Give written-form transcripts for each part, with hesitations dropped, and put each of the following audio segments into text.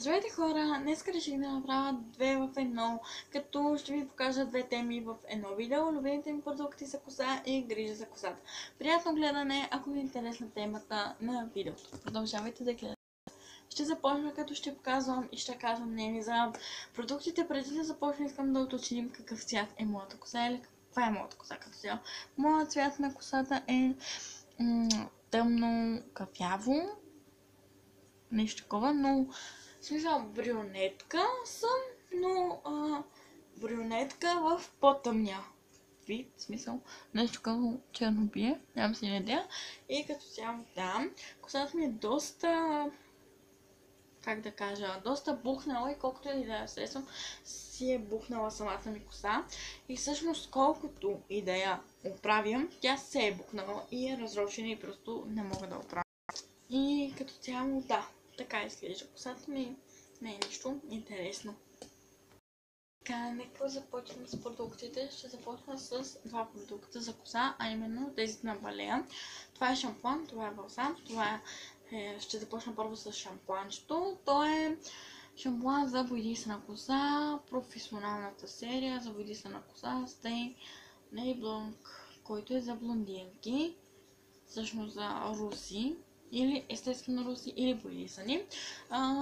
Здравейте хора! Днес реших да направя две в едно, като ще ви покажа две теми в едно видео. Любимите ми продукти за коса и грижа за косата. Приятно гледане, ако ви е интересна темата на видеото. Продължавайте да гледате. Ще започна като ще показвам и ще казвам мнение за продуктите. Преди да започна искам да уточним какъв цвят е моята коса или каква е моята коса като цяло. Моят цвят на косата е тъмно кафяво, нещо такова, но в смисъл брюнетка съм, но брюнетка в по-тъмния вид, в смисъл нещо като чернобие, нямам си идея. И като цяло да, косата ми е доста, как да кажа, доста бухнала и колкото и да я срещам, си е бухнала самата ми коса. И всъщност колкото и да я оправям, тя се е бухнала и е разрушена и просто не мога да оправя. И като цяло да, така изглежда косата ми, не е нищо интересно. Така, нека започнем с продуктите. Ще започна с два продукта за коса, а именно тези на Балея. Това е шампуан, това е балсам, ще започна първо с шампуанчето. То е шампуан за боядисана коса, професионалната серия за боядисана коса, Stay Blanc, който е за блондинки, всъщност за руси. Или естествено руси, или боядисани.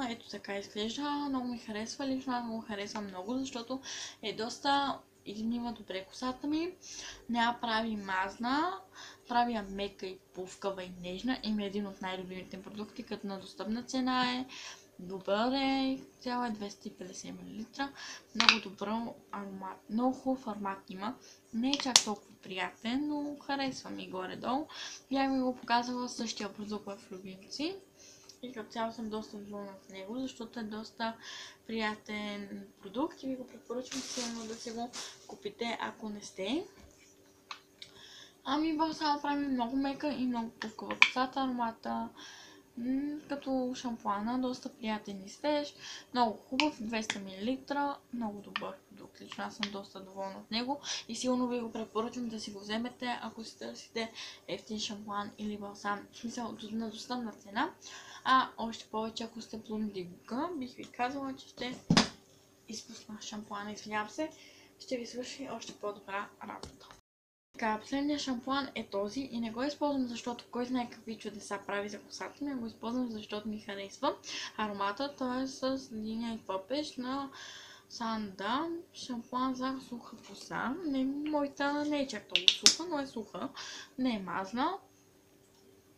Ето така изглежда. Много ми харесва. Лично аз го харесвам много, защото е доста измива добре косата ми. Не я прави мазна. Прави я мека и пускава и нежна. Има един от най-любимите продукти, като на достъпна цена е. Добър е, цяло е 250 мл. Много добър аромат. Много хубав аромат има. Не е чак толкова приятен, но харесва ми горе-долу. Бях ми го показала същия продукт в Любимци. И като цяло съм доста доволна от него, защото е доста приятен продукт и ви го препоръчвам силно да си го купите, ако не сте. Ами балсама прави много мека и много пускава косата, аромата като шампуана, доста приятен и свеж, много хубав, 200 мл, много добър продукт. Лично аз съм доста доволна от него и силно ви го препоръчвам да си го вземете, ако си търсите ефтин шампуан или балсам, в смисъл на достъпна цена. А още повече, ако сте блондинка, бих ви казала, че ще изпусна шампуана, извинявам се, ще ви свърши още по-добра работа. Така, последният шампуан е този и не го използвам, защото кой знае какви чудеса прави за косата ми, го използвам, защото ми харесва аромата. Той е с линия и пъпеш на Санда, шампуан за суха коса. Моята не е чак толкова суха, но е суха, не е мазна.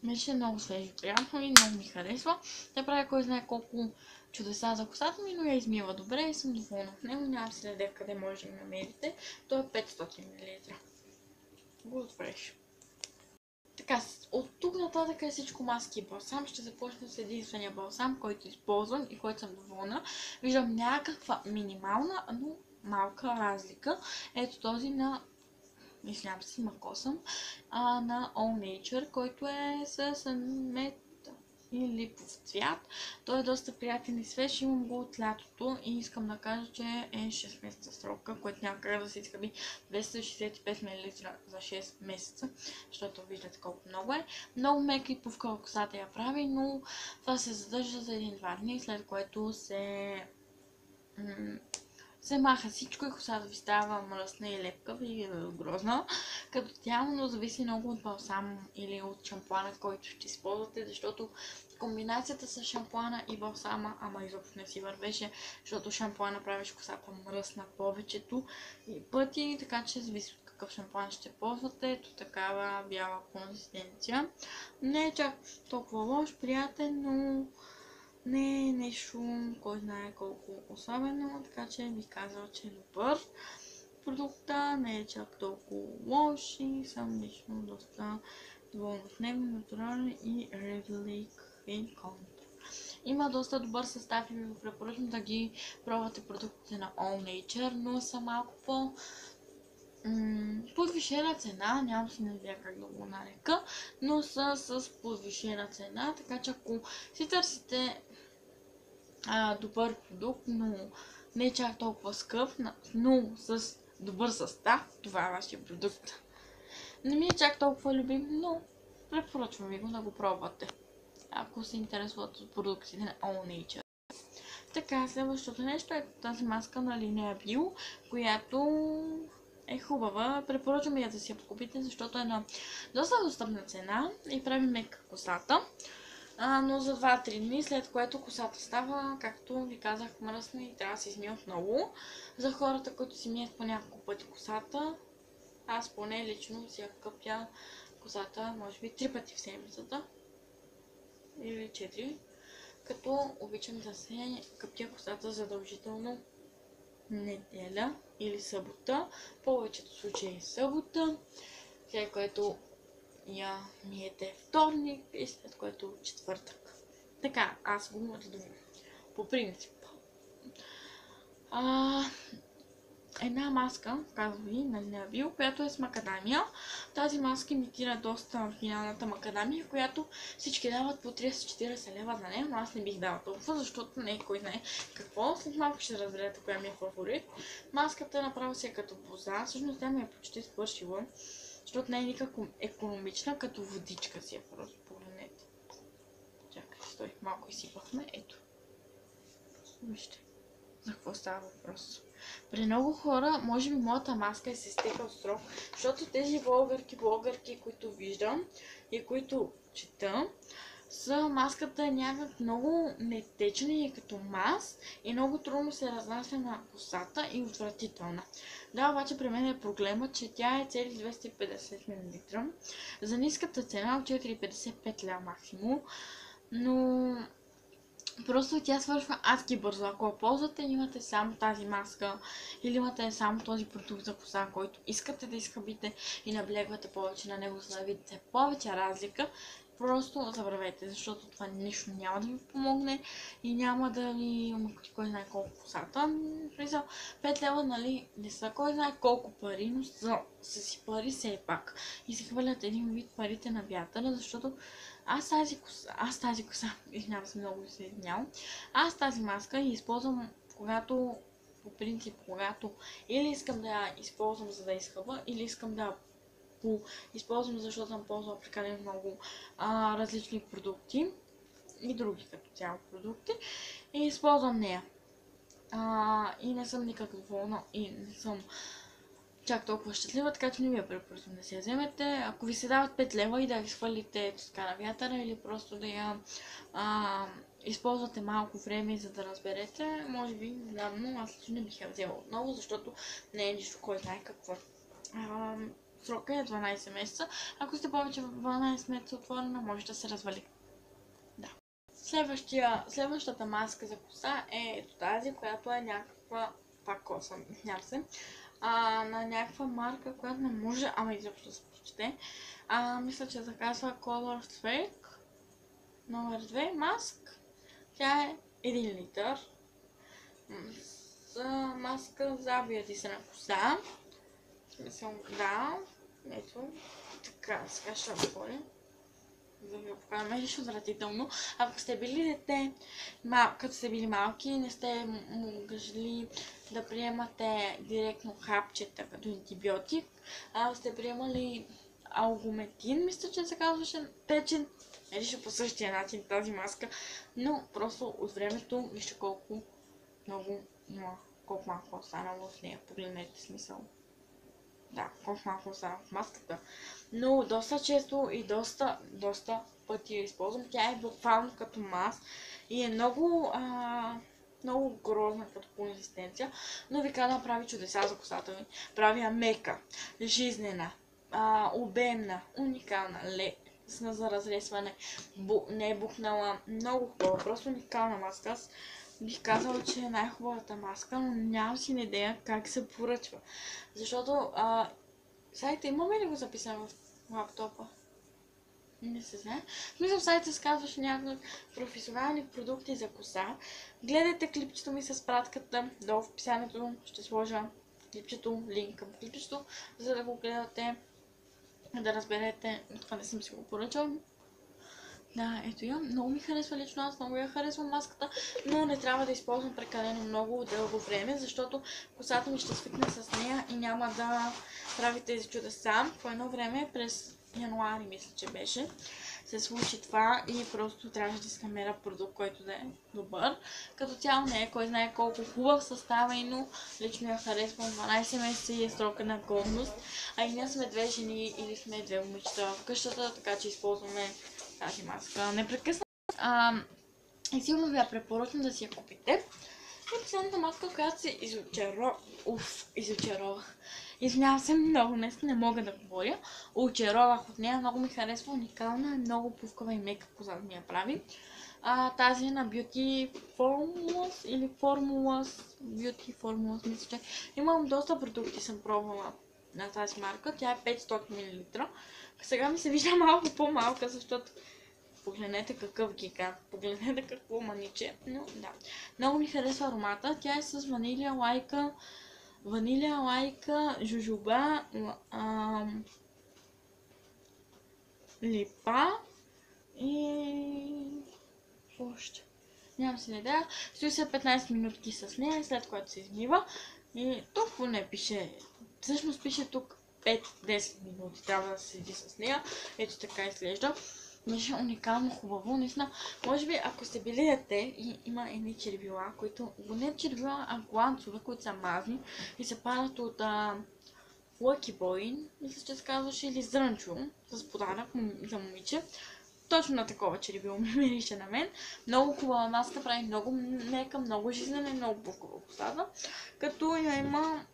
Беше много свежо, приятно и много ми харесва. Не прави кой знае колко чудеса за косата ми, но я измива добре и съм доволна от него. Нямам си идея къде може да го намерите. Той е 500 мл. Good Fresh. Така, от тук нататък е всичко маски и балсам. Ще започна с единствения балсам, който използвам и който съм доволна. Виждам някаква минимална, но малка разлика. Ето този на, извинявам се, макосъм, на All Nature, който е с мед и липов цвят. Той е доста приятен и свеж, имам го от лятото и искам да кажа, че е 6 месеца срока, което няма как да се изхъби 265 мл за 6 месеца, защото виждате колко много е. Много мека и пувкава косата я прави, но това се задържа за 1-2 дни, след което се маха всичко и косата ви става мръсна и лепкава и грозна. Като цяло, но зависи много от балсам или от шампуана, който ще използвате, защото комбинацията с шампуана и балсама, ама изобщо не си вървеше, защото шампуана правиш косата мръсна повечето пъти, така че зависи от какъв шампуан ще ползвате. Ето такава бяла консистенция. Не е чак толкова лош, приятен, но не е нещо, кой знае колко особено, така че бих казала, че е добър. Продукта не е чак толкова лош и съм лично доста доволна от него, натурален и Readily Clean Contour. Има доста добър състав и ви го препоръчвам да ги пробвате продуктите на All Nature, но са малко по подвишена цена, нямам си идея как да го нарека, но са с подвишена цена, така че ако си търсите добър продукт, но не чак толкова скъп, но с добър състав, това е вашия продукт. Не ми е чак толкова любим, но препоръчвам ви го да го пробвате, ако се интересуват от продуктите на All Nature. Така, следващото нещо е тази маска на Linea Bio, която е хубава. Препоръчвам я да си я покупите, защото е на доста достъпна цена и прави мека косата. Но за 2-3 дни, след което косата става, както ви казах, мръсна и трябва да се измие отново. За хората, които си мият по няколко пъти косата, аз поне лично си я къпя косата, може би 3 пъти в седмицата. Или 4. Като обичам да се къпя косата задължително неделя или събота. В повечето случаи събота, след което я миете вторник и след което четвъртък. Така, аз го редувам. По принцип. Една маска, казва ви, на Linea Bio, която е с макадамия. Тази маска имитира доста оригиналната макадамия, в която всички дават по 30-40 лева за нея, но аз не бих дала толкова, защото не е кой знае какво. След малко ще разберете коя ми е фаворит. Маската направо си е като боза, всъщност тя ми е почти свършила, защото не е никак економична, като водичка си е просто, погледнете. Чакайте, стой, малко изсипахме, ето. Вижте, за какво става въпрос. При много хора, може би моята маска е се изтекал срок, защото тези блогърки, които виждам и които чета, маската е някак много нетечна и като мас и много трудно се разнася на косата и отвратителна. Да, обаче при мен е проблема, че тя е цели 250 мл за ниската цена от 4,55 ля максимум, но просто тя свършва адски бързо. Ако я ползвате, имате само тази маска или имате само този продукт за коса, който искате да изхъбите и наблегвате повече на него, за да видите повече разлика, просто забравете, защото това нищо няма да ви помогне и няма да ви омъкти кой знае колко косата. 5 лева, нали, не са кой знае колко пари, но са си пари все пак. И се хвърлят един вид парите на вятъра, защото аз тази коса, извинявам се, много се извинявам, аз тази маска я използвам когато, по принцип, когато или искам да я използвам за да изхъба, или искам да използвам, защото съм ползвала прекалено много различни продукти и други като цяло продукти и използвам нея. И не съм никак доволна и не съм чак толкова щастлива, така че не ви я препоръчвам да си я вземете. Ако ви се дават 5 лева и да ви свалите така на вятъра или просто да я използвате малко време, за да разберете, може би, но аз лично не бих я взела отново, защото не е нищо кой знае какво. Срока е 12 месеца. Ако сте повече в 12 месеца отворена, може да се развали. Да. Следващата маска за коса е ето тази, която е някаква пак коса, няма се. На някаква марка, която не може, изобщо да се прочете. Мисля, че се казва Color Fake номер 2 маск. Тя е 1 литър. Маска за биотична коса. Да, ето, така, сега ще отворя, за да ви покажа, нещо отвратително. Ако сте били дете, като сте били малки, не сте могли да приемате директно хапчета като антибиотик, сте приемали алгометин, мисля, че се казваше печен, нещо по същия начин тази маска, но просто от времето вижте колко много има, колко малко останало в нея, погледнете смисъл. Да, колко малко остана в маската. Но доста често и доста пъти я използвам. Тя е буквално като мас и е много грозна като консистенция, но ви казвам, прави чудеса за косата ми. Прави я мека, жизнена, обемна, уникална, лесна за разресване, не е бухнала, много хубава, просто уникална маска. Аз бих казала, че е най-хубавата маска, но нямам си идея как се поръчва. Защото сайта имаме ли го записано в лаптопа? Не се знае. В смисъл сайта се казваше някакви професионални продукти за коса. Гледайте клипчето ми с пратката, долу в описанието ще сложа клипчето, линк към клипчето, за да го гледате, да разберете откъде съм си го поръчал. Да, ето я. Много ми харесва лично, аз много я харесвам маската, но не трябва да използвам прекалено много дълго време, защото косата ми ще свикне с нея и няма да прави тези чудеса. По едно време, през януари, мисля, че беше, се случи това и просто трябваше да си намеря продукт, който да е добър. Като цяло не е кой знае колко хубав състава и, но лично я харесвам. 12 месеца и е срока на годност. А и ние сме две жени или сме две момичета в къщата, така че използваме тази маска непрекъснато. И силно ви я препоръчвам да си я купите. И последната маска, която се изочаровах. Извинявам се, много днес не мога да говоря. Очаровах от нея, много ми харесва, уникална, много пувкава и мека коза ми я прави. Тази е на Beauty Formulas или Beauty Formulas, мисля, че имам доста продукти, съм пробвала на тази марка. Тя е 500 мл. Сега ми се вижда малко по-малка, защото погледнете какъв гигант, погледнете какво маниче, но да. Много ми харесва аромата. Тя е с ванилия, лайка, жужоба, липа и още. Нямам си идея. Стои се 15 минутки с нея, след което се измива. И толкова не пише. Всъщност пише тук 5-10 минути. Трябва да се седи с нея. Ето така изглежда. Беше уникално хубаво, наистина. Може би, ако сте били дете и има едни червила, които, не червила, а гланцове, които са мазни и се палят от Lucky Boy, мисля, че се казваше, или зрънчо, с подарък за момиче. Точно на такова червило ми мирише на мен. Много хубава маска, прави много мека, много жизнена и много пухкава косата. Като я има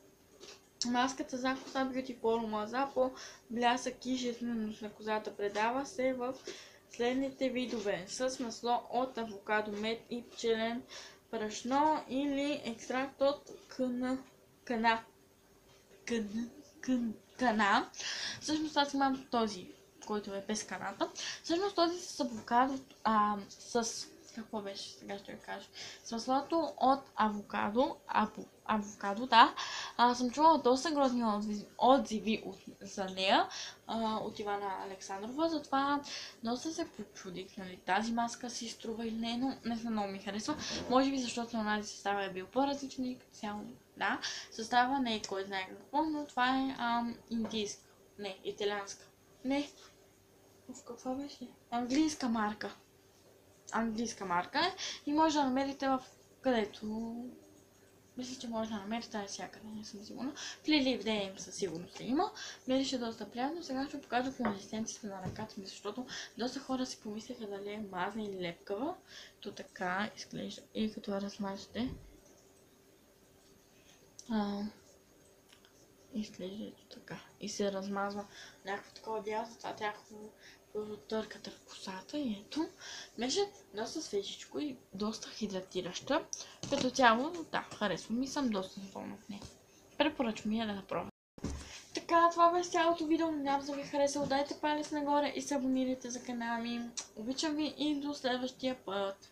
маската за коса Beauty Formula за по блясък и жизненост на козата, предава се в следните видове: с масло от авокадо, мед и пчелен брашно или екстракт от кана. Всъщност аз имам този, който е без каната. Всъщност този с авокадо, какво беше, сега ще я кажа. С маслото от авокадо, да. Съм чувала доста грозни отзиви за нея от Ивана Александрова, затова доста се почудих, нали, тази маска си струва или не, но не знам, много ми харесва. Може би защото на тази състава е бил по-различен и цяло, да. Състава не е кой знае какво, но това е индийска, не, италианска, не, каква беше? Английска марка и може да намерите в където. Мисля, че може да намерите навсякъде, не съм сигурна. В Лили в DM със сигурност има. Мирише доста приятно. Сега ще покажа консистенцията на ръката ми, защото доста хора си помислиха дали е мазна или лепкава. То така изглежда. И като я размажете, изглежда ето така. И се размазва някакво такова бяло, затова тя търката в косата и ето. Беше доста свежичко и доста хидратираща. Като цяло, да, харесвам и съм доста доволна от нея. Препоръчвам я да пробвам. Така, това беше цялото видео. Надявам се да ви харесало. Дайте палец нагоре и се абонирайте за канала ми. Обичам ви и до следващия път.